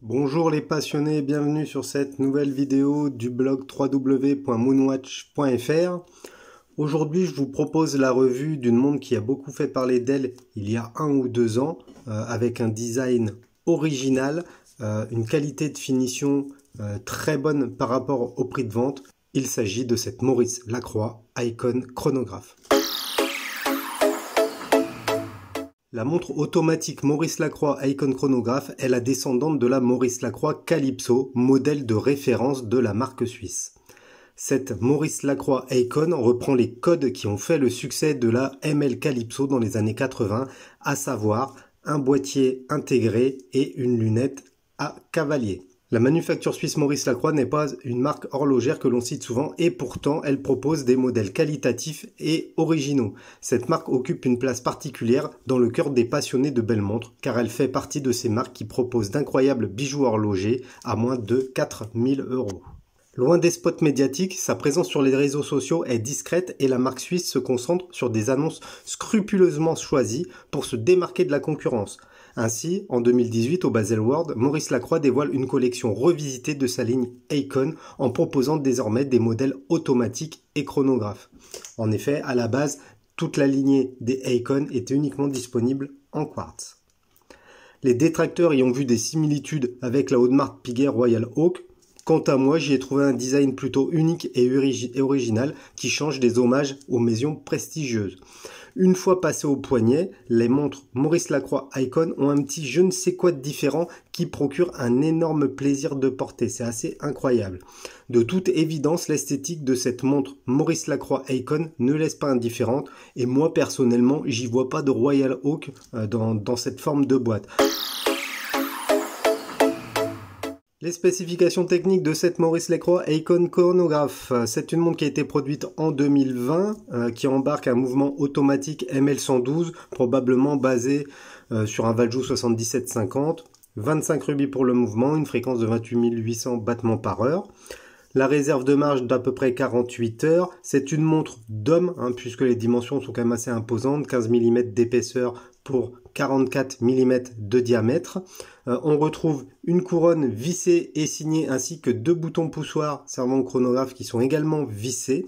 Bonjour les passionnés, bienvenue sur cette nouvelle vidéo du blog www.moonwatch.fr. Aujourd'hui, je vous propose la revue d'une montre qui a beaucoup fait parler d'elle il y a 1 ou 2 ans, avec un design original, une qualité de finition très bonne par rapport au prix de vente. Il s'agit de cette Maurice Lacroix Icon Chronographe. La montre automatique Maurice Lacroix Icon Chronographe est la descendante de la Maurice Lacroix Calypso, modèle de référence de la marque suisse. Cette Maurice Lacroix Icon reprend les codes qui ont fait le succès de la ML Calypso dans les années 80, à savoir un boîtier intégré et une lunette à cavalier. La manufacture suisse Maurice Lacroix n'est pas une marque horlogère que l'on cite souvent et pourtant elle propose des modèles qualitatifs et originaux. Cette marque occupe une place particulière dans le cœur des passionnés de belles montres car elle fait partie de ces marques qui proposent d'incroyables bijoux horlogers à moins de 4000 €. Loin des spots médiatiques, sa présence sur les réseaux sociaux est discrète et la marque suisse se concentre sur des annonces scrupuleusement choisies pour se démarquer de la concurrence. Ainsi, en 2018, au Baselworld, Maurice Lacroix dévoile une collection revisitée de sa ligne Icon en proposant désormais des modèles automatiques et chronographes. En effet, à la base, toute la lignée des Icon était uniquement disponible en quartz. Les détracteurs y ont vu des similitudes avec la Audemars Piguet Royal Oak. Quant à moi, j'y ai trouvé un design plutôt unique et original qui change des hommages aux maisons prestigieuses. Une fois passé au poignet, les montres Maurice Lacroix Icon ont un petit je ne sais quoi de différent qui procure un énorme plaisir de porter. C'est assez incroyable. De toute évidence, l'esthétique de cette montre Maurice Lacroix Icon ne laisse pas indifférente et moi personnellement, j'y vois pas de Royal Oak dans cette forme de boîte. Les spécifications techniques de cette Maurice Lacroix Icon Chronographe. C'est une montre qui a été produite en 2020, qui embarque un mouvement automatique ML112, probablement basé sur un Valjoux 7750, 25 rubis pour le mouvement, une fréquence de 28 800 battements par heure. La réserve de marge d'à peu près 48 heures. C'est une montre d'homme, puisque les dimensions sont quand même assez imposantes, 15 mm d'épaisseur pour 44 mm de diamètre. On retrouve une couronne vissée et signée ainsi que 2 boutons poussoirs servant au chronographe qui sont également vissés.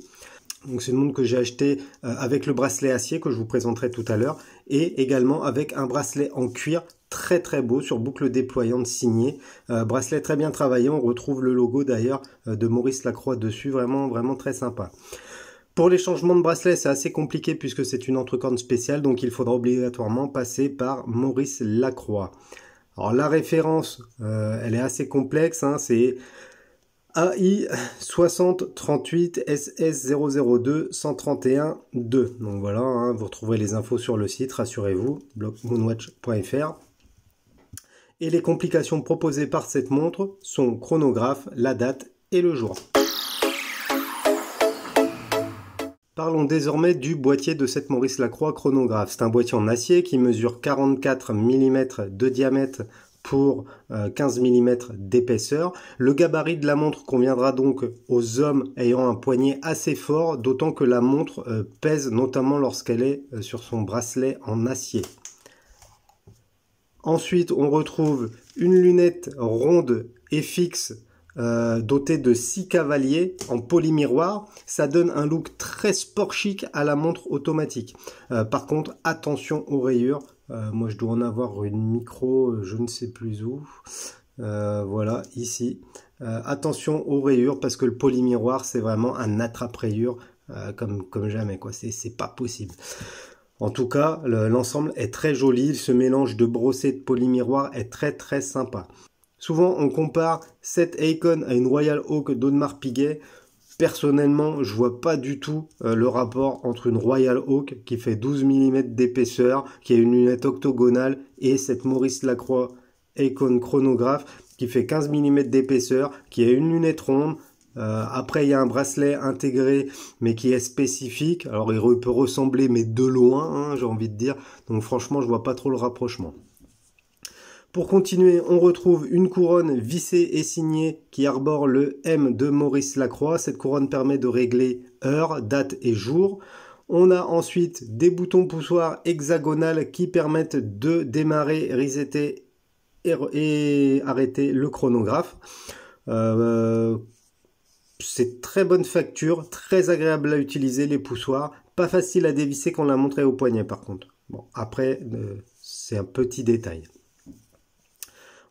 Donc c'est une montre que j'ai achetée avec le bracelet acier que je vous présenterai tout à l'heure et également avec un bracelet en cuir très très beau sur boucle déployante signée. Bracelet très bien travaillé, on retrouve le logo d'ailleurs de Maurice Lacroix dessus, vraiment très sympa. Pour les changements de bracelet, c'est assez compliqué puisque c'est une entrecorne spéciale, donc il faudra obligatoirement passer par Maurice Lacroix. Alors la référence, elle est assez complexe, c'est AI 6038 SS002 131 2. Donc voilà, vous retrouverez les infos sur le site, rassurez-vous, blog moonwatch.fr. Et les complications proposées par cette montre sont chronographe, la date et le jour. Parlons désormais du boîtier de cette Maurice Lacroix Chronographe. C'est un boîtier en acier qui mesure 44 mm de diamètre pour 15 mm d'épaisseur. Le gabarit de la montre conviendra donc aux hommes ayant un poignet assez fort, d'autant que la montre pèse notamment lorsqu'elle est sur son bracelet en acier. Ensuite, on retrouve une lunette ronde et fixe doté de 6 cavaliers en polymiroir. Ça donne un look très sport chic à la montre automatique. Par contre, attention aux rayures. Moi, je dois en avoir une micro, je ne sais plus où. Voilà, ici. Attention aux rayures parce que le polymiroir, c'est vraiment un attrape-rayures comme jamais, quoi. C'est pas possible. En tout cas, l'ensemble est très joli. Ce mélange de brossé et de polymiroir est très sympa. Souvent, on compare cette Icon à une Royal Oak d'Audemars Piguet. Personnellement, je vois pas du tout le rapport entre une Royal Oak qui fait 12 mm d'épaisseur, qui a une lunette octogonale, et cette Maurice Lacroix Icon Chronographe qui fait 15 mm d'épaisseur, qui a une lunette ronde. Après, il y a un bracelet intégré, mais qui est spécifique. Alors, il peut ressembler, mais de loin, j'ai envie de dire. Donc, franchement, je vois pas trop le rapprochement. Pour continuer, on retrouve une couronne vissée et signée qui arbore le M de Maurice Lacroix. Cette couronne permet de régler heure, date et jour. On a ensuite des boutons poussoirs hexagonales qui permettent de démarrer, resetter et arrêter le chronographe. C'est très bonne facture, très agréable à utiliser les poussoirs, pas facile à dévisser quand la montre est au poignet par contre. Bon, après, c'est un petit détail.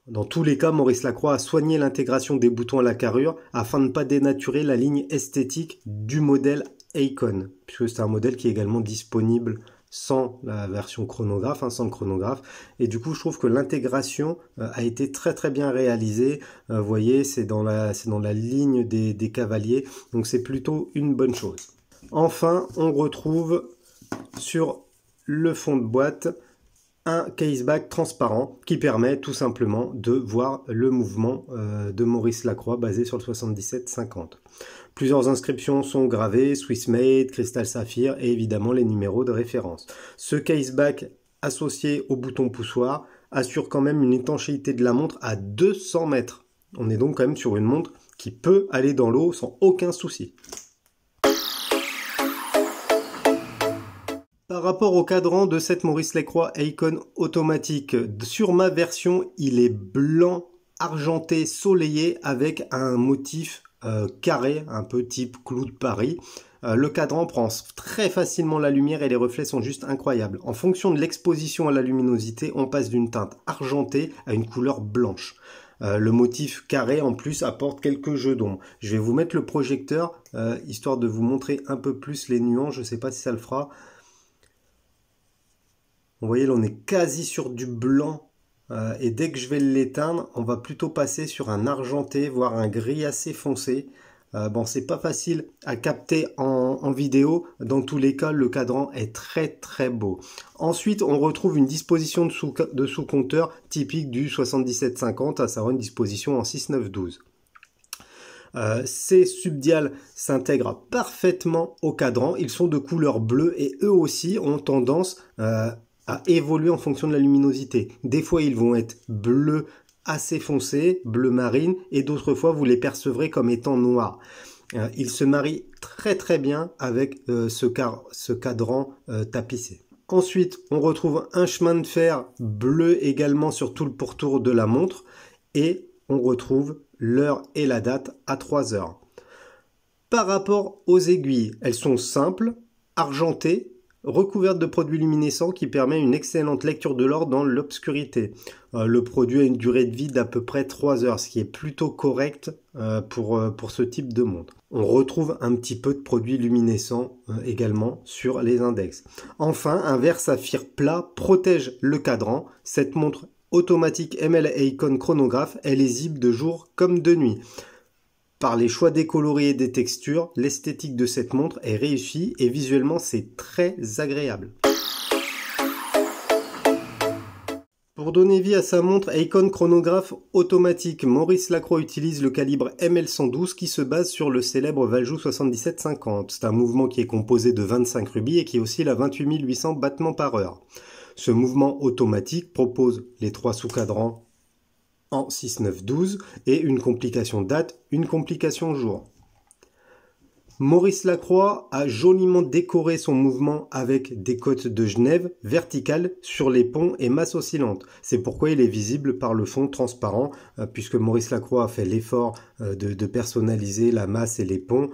Dans tous les cas, Maurice Lacroix a soigné l'intégration des boutons à la carrure afin de ne pas dénaturer la ligne esthétique du modèle Icon, puisque c'est un modèle qui est également disponible sans la version chronographe, sans le chronographe. Et du coup, je trouve que l'intégration a été très très bien réalisée. Vous voyez, c'est dans la ligne des cavaliers, donc c'est plutôt une bonne chose. Enfin, on retrouve sur le fond de boîte un caseback transparent qui permet tout simplement de voir le mouvement de Maurice Lacroix basé sur le 7750. Plusieurs inscriptions sont gravées, Swiss Made, Crystal Saphir et évidemment les numéros de référence. Ce caseback associé au bouton poussoir assure quand même une étanchéité de la montre à 200 mètres. On est donc quand même sur une montre qui peut aller dans l'eau sans aucun souci. Par rapport au cadran de cette Maurice Lacroix Icon automatique, sur ma version, il est blanc, argenté, soleillé avec un motif carré, un peu type clou de Paris. Le cadran prend très facilement la lumière et les reflets sont juste incroyables. En fonction de l'exposition à la luminosité, on passe d'une teinte argentée à une couleur blanche. Le motif carré en plus apporte quelques jeux d'ombre. Je vais vous mettre le projecteur histoire de vous montrer un peu plus les nuances. Je ne sais pas si ça le fera. Vous voyez, là on est quasi sur du blanc. Et dès que je vais l'éteindre, on va plutôt passer sur un argenté, voire un gris assez foncé. Bon, c'est pas facile à capter en vidéo. Dans tous les cas, le cadran est très très beau. Ensuite, on retrouve une disposition de sous-compteur typique du 7750, à savoir une disposition en 6-9-12. Ces subdials s'intègrent parfaitement au cadran. Ils sont de couleur bleue et eux aussi ont tendance à évoluer en fonction de la luminosité. Des fois, ils vont être bleus assez foncé, bleu marine, et d'autres fois vous les percevrez comme étant noirs. Ils se marient très très bien avec ce cadran tapissé. Ensuite, on retrouve un chemin de fer bleu également sur tout le pourtour de la montre, et on retrouve l'heure et la date à 3 heures. Par rapport aux aiguilles, elles sont simples, argentées, recouverte de produits luminescents qui permet une excellente lecture de l'or dans l'obscurité. Le produit a une durée de vie d'à peu près 3 heures, ce qui est plutôt correct pour ce type de montre. On retrouve un petit peu de produits luminescents également sur les index. Enfin, un verre saphir plat protège le cadran. Cette montre automatique ML Icon chronographe est lisible de jour comme de nuit. Par les choix des coloris et des textures, l'esthétique de cette montre est réussie et visuellement c'est très agréable. Pour donner vie à sa montre Icon chronographe automatique, Maurice Lacroix utilise le calibre ML112 qui se base sur le célèbre Valjoux 7750. C'est un mouvement qui est composé de 25 rubis et qui oscille à 28 800 battements par heure. Ce mouvement automatique propose les 3 sous-cadrans en 6-9-12 et une complication date, une complication jour. Maurice Lacroix a joliment décoré son mouvement avec des côtes de Genève verticales sur les ponts et masse oscillante. C'est pourquoi il est visible par le fond transparent, puisque Maurice Lacroix a fait l'effort de personnaliser la masse et les ponts.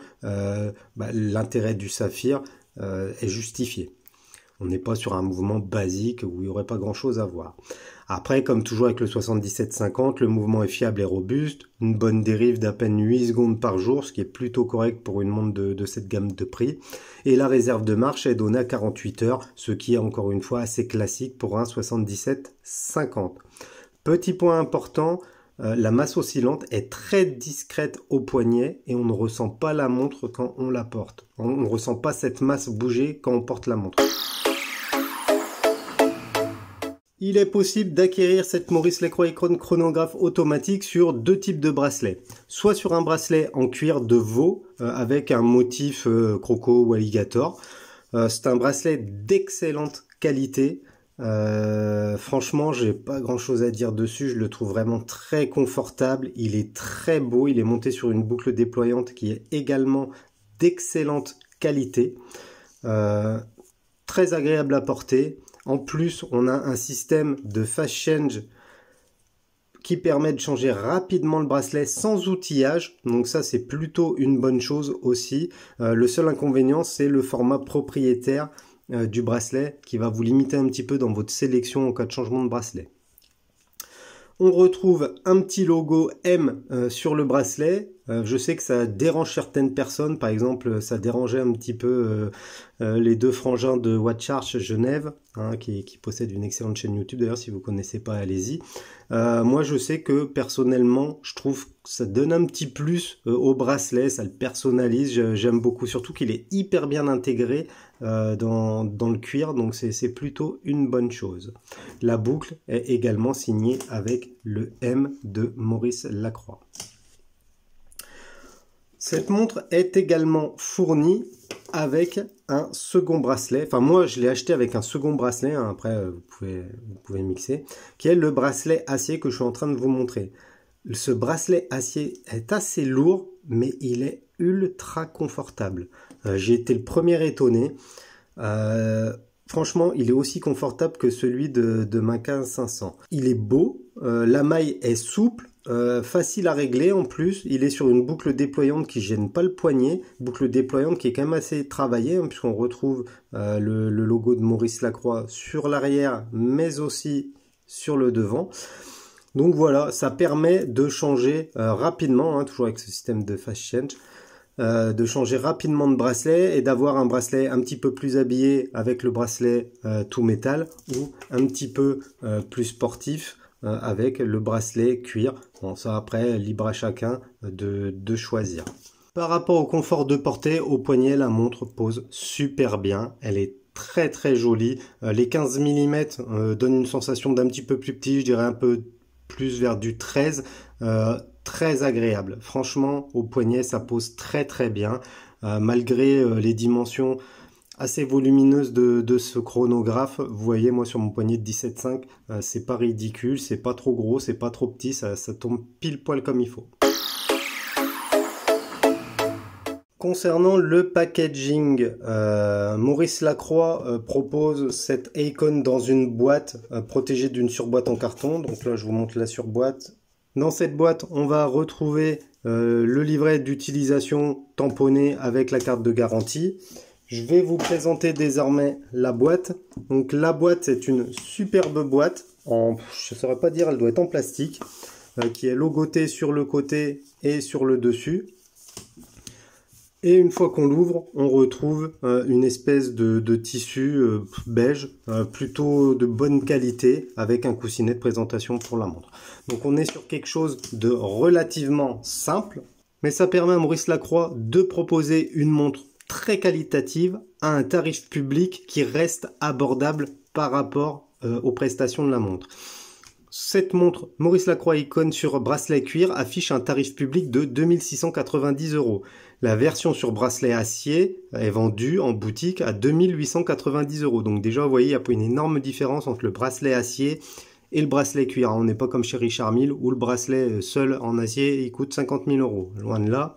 L'intérêt du saphir est justifié. On n'est pas sur un mouvement basique où il n'y aurait pas grand chose à voir. Après, comme toujours avec le 7750, le mouvement est fiable et robuste, une bonne dérive d'à peine 8 secondes par jour, ce qui est plutôt correct pour une montre de cette gamme de prix. Et la réserve de marche est donnée à 48 heures, ce qui est encore une fois assez classique pour un 7750. Petit point important, la masse oscillante est très discrète au poignet et on ne ressent pas la montre quand on la porte. On ne ressent pas cette masse bouger quand on porte la montre. Il est possible d'acquérir cette Maurice Lacroix Icon chronographe automatique sur 2 types de bracelets. Soit sur un bracelet en cuir de veau avec un motif croco ou alligator. C'est un bracelet d'excellente qualité. Franchement, j'ai pas grand chose à dire dessus. Je le trouve vraiment très confortable. Il est très beau. Il est monté sur une boucle déployante qui est également d'excellente qualité. Très agréable à porter. En plus, on a un système de fast change qui permet de changer rapidement le bracelet sans outillage. Donc ça, c'est plutôt une bonne chose aussi. Le seul inconvénient, c'est le format propriétaire du bracelet qui va vous limiter un petit peu dans votre sélection en cas de changement de bracelet. On retrouve un petit logo M sur le bracelet. Je sais que ça dérange certaines personnes. Par exemple, ça dérangeait un petit peu les deux frangins de Watchart Genève, hein, qui possèdent une excellente chaîne YouTube. D'ailleurs, si vous ne connaissez pas, allez-y. Moi, je sais que personnellement, je trouve que ça donne un petit plus au bracelet. Ça le personnalise. J'aime beaucoup, surtout qu'il est hyper bien intégré dans le cuir. Donc, c'est plutôt une bonne chose. La boucle est également signée avec le M de Maurice Lacroix. Cette montre est également fournie avec un second bracelet. Enfin, moi, je l'ai acheté avec un second bracelet. Hein, après, vous pouvez mixer. Qui est le bracelet acier que je suis en train de vous montrer. Ce bracelet acier est assez lourd, mais il est ultra confortable. J'ai été le premier étonné. Franchement, il est aussi confortable que celui de ma 15-500. Il est beau. La maille est souple. Facile à régler en plus, il est sur une boucle déployante qui gêne pas le poignet, boucle déployante qui est quand même assez travaillée, hein, puisqu'on retrouve le logo de Maurice Lacroix sur l'arrière, mais aussi sur le devant. Donc voilà, ça permet de changer rapidement, hein, toujours avec ce système de fast change, de changer rapidement de bracelet et d'avoir un bracelet un petit peu plus habillé avec le bracelet tout métal ou un petit peu plus sportif avec le bracelet cuir. Bon, ça après, libre à chacun de choisir. Par rapport au confort de portée, au poignet, la montre pose super bien. Elle est très très jolie. Les 15 mm donnent une sensation d'un petit peu plus petit, je dirais un peu plus vers du 13. Très agréable. Franchement, au poignet, ça pose très très bien. Malgré les dimensions assez volumineuse de ce chronographe. Vous voyez, moi sur mon poignet de 17,5, c'est pas ridicule, c'est pas trop gros, c'est pas trop petit, ça tombe pile poil comme il faut. Concernant le packaging, Maurice Lacroix propose cette Aikon dans une boîte protégée d'une surboîte en carton. Donc là, je vous montre la surboîte. Dans cette boîte, on va retrouver le livret d'utilisation tamponné avec la carte de garantie. Je vais vous présenter désormais la boîte. Donc la boîte, c'est une superbe boîte. Je ne saurais pas dire, elle doit être en plastique. Qui est logotée sur le côté et sur le dessus. Et une fois qu'on l'ouvre, on retrouve une espèce de tissu beige, plutôt de bonne qualité, avec un coussinet de présentation pour la montre. Donc on est sur quelque chose de relativement simple, mais ça permet à Maurice Lacroix de proposer une montre très qualitative à un tarif public qui reste abordable par rapport aux prestations de la montre. Cette montre Maurice Lacroix Aikon sur bracelet cuir affiche un tarif public de 2690 €. La version sur bracelet acier est vendue en boutique à 2890 €. Donc déjà, vous voyez, il y a pas une énorme différence entre le bracelet acier et le bracelet cuir. On n'est pas comme chez Richard Mille où le bracelet seul en acier il coûte 50 000 €. Loin de là.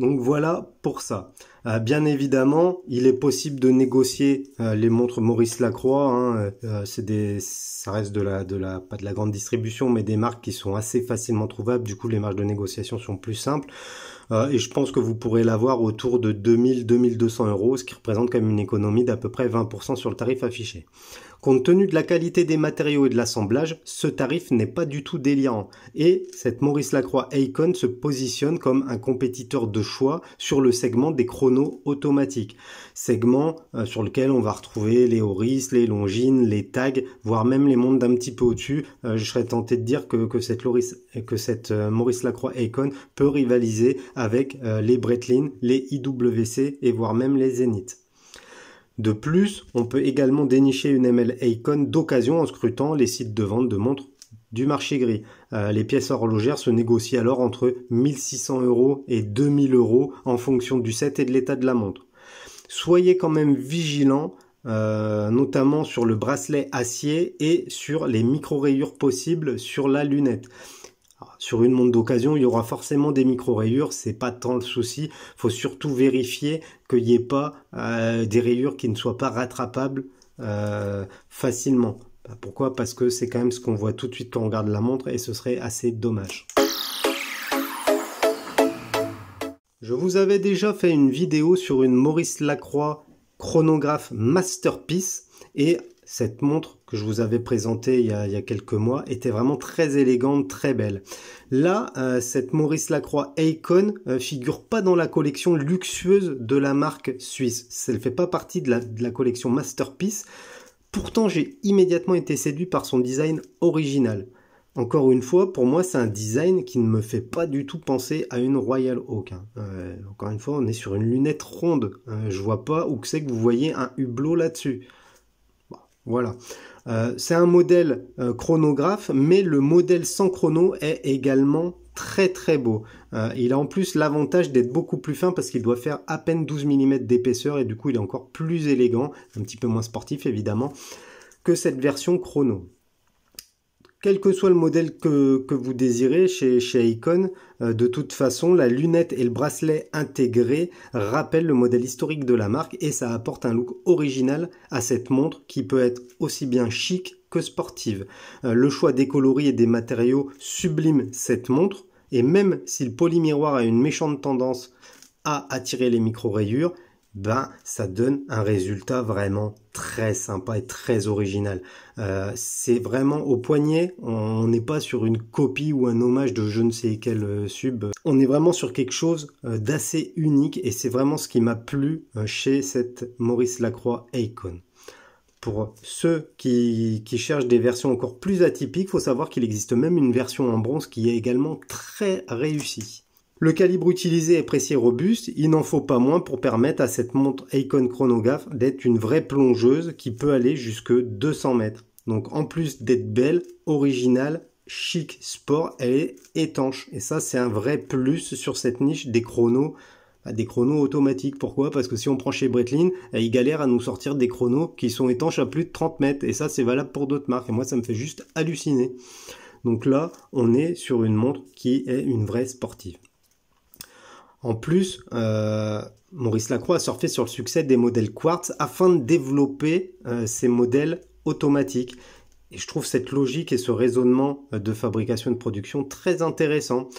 Donc voilà pour ça. Bien évidemment, il est possible de négocier les montres Maurice Lacroix. Hein, ça reste pas de la grande distribution, mais des marques qui sont assez facilement trouvables. Du coup, les marges de négociation sont plus simples. Et je pense que vous pourrez l'avoir autour de 2000-2200 €, ce qui représente quand même une économie d'à peu près 20% sur le tarif affiché. Compte tenu de la qualité des matériaux et de l'assemblage, ce tarif n'est pas du tout délirant. Et cette Maurice Lacroix Aikon se positionne comme un compétiteur de choix sur le segment des chronos automatiques. Segment sur lequel on va retrouver les Oris, les Longines, les Tag, voire même les montres d'un petit peu au-dessus. Je serais tenté de dire que cette Maurice Lacroix Aikon peut rivaliser avec les Breitling, les IWC et voire même les Zenith. De plus, on peut également dénicher une ML Aikon d'occasion en scrutant les sites de vente de montres du marché gris. Les pièces horlogères se négocient alors entre 1600 € et 2000 € en fonction du set et de l'état de la montre. Soyez quand même vigilants, notamment sur le bracelet acier et sur les micro-rayures possibles sur la lunette. Alors, sur une montre d'occasion, il y aura forcément des micro-rayures, c'est pas tant le souci. Il faut surtout vérifier qu'il n'y ait pas des rayures qui ne soient pas rattrapables facilement. Pourquoi? Parce que c'est quand même ce qu'on voit tout de suite quand on regarde la montre et ce serait assez dommage. Je vous avais déjà fait une vidéo sur une Maurice Lacroix chronographe Masterpiece et cette montre que je vous avais présentée il y a quelques mois était vraiment très élégante, très belle. Là, cette Maurice Lacroix Icon figure pas dans la collection luxueuse de la marque suisse. Elle ne fait pas partie de la collection Masterpiece. Pourtant, j'ai immédiatement été séduit par son design original. Encore une fois, pour moi, c'est un design qui ne me fait pas du tout penser à une Royal Oak. Encore une fois, on est sur une lunette ronde. Je vois pas où c'est que vous voyez un hublot là-dessus. Bon, voilà. C'est un modèle chronographe, mais le modèle sans chrono est également très très beau. Il a en plus l'avantage d'être beaucoup plus fin parce qu'il doit faire à peine 12 mm d'épaisseur et du coup il est encore plus élégant, un petit peu moins sportif évidemment, que cette version chrono. Quel que soit le modèle que vous désirez chez Icon, de toute façon, la lunette et le bracelet intégrés rappellent le modèle historique de la marque et ça apporte un look original à cette montre qui peut être aussi bien chic que sportive. Le choix des coloris et des matériaux sublime cette montre et même si le polymiroir a une méchante tendance à attirer les micro-rayures, ben ça donne un résultat vraiment très sympa et très original. C'est vraiment au poignet, on n'est pas sur une copie ou un hommage de je ne sais quel sub. On est vraiment sur quelque chose d'assez unique et c'est vraiment ce qui m'a plu chez cette Maurice Lacroix Icon. Pour ceux qui cherchent des versions encore plus atypiques, il faut savoir qu'il existe même une version en bronze qui est également très réussie. Le calibre utilisé est précis et robuste, il n'en faut pas moins pour permettre à cette montre Icon chronographe d'être une vraie plongeuse qui peut aller jusque 200 mètres. Donc en plus d'être belle, originale, chic, sport, elle est étanche. Et ça c'est un vrai plus sur cette niche des chronos automatiques. Pourquoi? Parce que si on prend chez Breitling, ils galèrent à nous sortir des chronos qui sont étanches à plus de 30 mètres. Et ça c'est valable pour d'autres marques. Et moi ça me fait juste halluciner. Donc là on est sur une montre qui est une vraie sportive. En plus, Maurice Lacroix a surfé sur le succès des modèles quartz afin de développer ces modèles automatiques. Et je trouve cette logique et ce raisonnement de fabrication et de production très intéressant.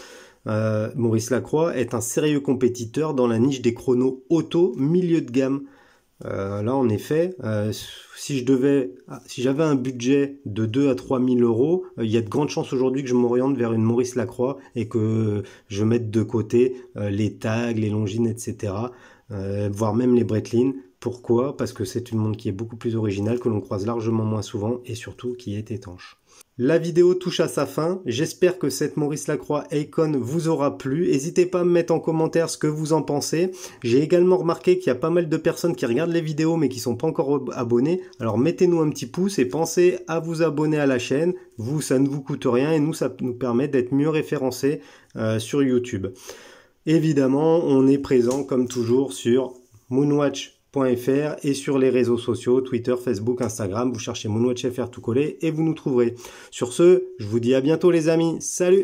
Maurice Lacroix est un sérieux compétiteur dans la niche des chronos auto milieu de gamme. Là, en effet, si j'avais un budget de 2 à 3 000 euros, il y a de grandes chances aujourd'hui que je m'oriente vers une Maurice Lacroix et que je mette de côté les tags, les Longines, etc. Voire même les Breitling. Pourquoi? Parce que c'est une montre qui est beaucoup plus originale, que l'on croise largement moins souvent et surtout qui est étanche. La vidéo touche à sa fin, j'espère que cette Maurice Lacroix Icon vous aura plu, n'hésitez pas à me mettre en commentaire ce que vous en pensez. J'ai également remarqué qu'il y a pas mal de personnes qui regardent les vidéos mais qui ne sont pas encore abonnées, alors mettez-nous un petit pouce et pensez à vous abonner à la chaîne, vous ça ne vous coûte rien et nous ça nous permet d'être mieux référencés sur YouTube. Évidemment on est présent comme toujours sur Moonwatch.fr et sur les réseaux sociaux, Twitter, Facebook, Instagram, vous cherchez Moonwatch FR tout collé et vous nous trouverez. Sur ce, je vous dis à bientôt les amis, salut!